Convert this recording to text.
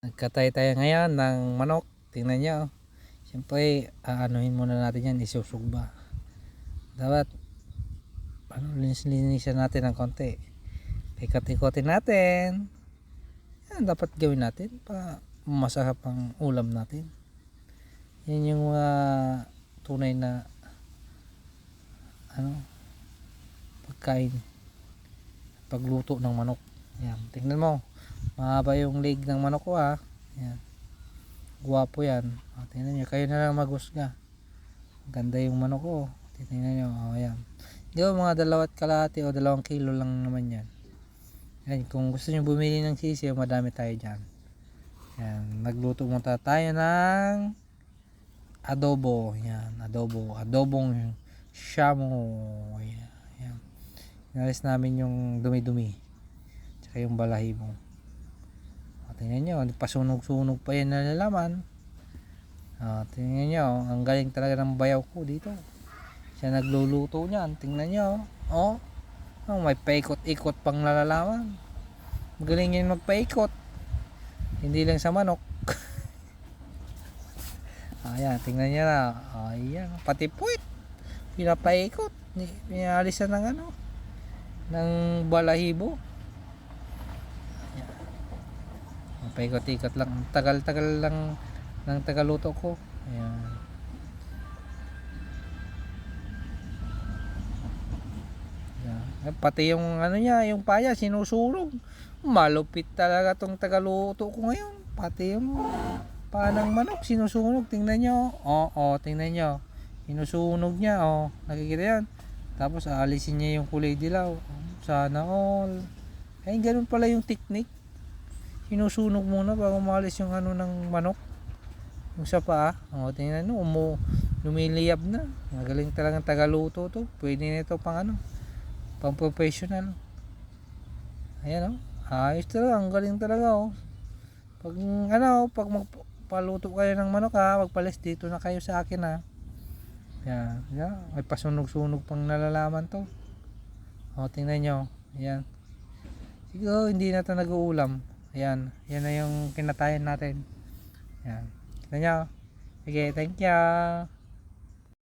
Nagkatay tayo ngayon ng manok. Tingnan nyo. Siyempre, aanuhin muna natin yan. Isusugba. Dapat, linis-linisan natin ng konti. Ikat-ikotin natin. Yan dapat gawin natin para masarap ang ulam natin. Yan yung tunay na pagkain, pagluto ng manok. Yan, tingnan mo. Mahaba yung leg ng manok ko ha. Yan. Guwapo yan. Tingnan nyo. Kayo na lang maghusga. Ganda yung manok ko. Tingnan nyo. Yan. Di ba mga 2.5 o 2 kilo lang naman yan. Yan. Kung gusto nyo bumili ng sisiyo, madami tayo dyan. Yan. Nagluto muna tayo ng adobo. Yan. Adobo. Adobong shamo. Yan. Inalis namin yung dumi-dumi. Tsaka yung balahibo. Tingnan nyo, pasunog-sunog pa yan na nalaman. Tingnan nyo, ang galing talaga ng bayaw ko dito. Siya nagluluto niyan. Tingnan nyo. May paikot-ikot pang nalalaman. Magaling yan magpaikot. Hindi lang sa manok. Ayan, tingnan nyo na. Ayan, pati puwit. Pinapaikot. Pinalisan ng ng balahibo. Paikot-ikot lang. Tagal-tagal lang ng tagaluto ko. Ayan. Ayan. Pati yung niya, yung paya sinusunog. Malupit talaga tong tagaluto ko ngayon. Pati yung panang manok sinusunog. Tingnan nyo. Tingnan nyo. Sinusunog niya. Nakikita yan. Tapos aalisin niya yung kulay dilaw. Sana all. Ay, ganun pala yung technique. Sinusunog muna bago umalis yung ng manok. Yung sa paa. Tingnan nyo, lumiliyab na. Magaling talagang tagaluto to. Pwede nito pang pang professional. Ayan ayos talaga. Ang galing talaga Pag pag magpaluto kayo ng manok magpalis dito na kayo sa akin Yan. May pasunog-sunog pang nalalaman to. Tingnan nyo. Ayan. Siguro hindi na ito nag-uulam. Ayan, yan na yung kinatayan natin. Ayan. Tignan nyo. Sige, thank you.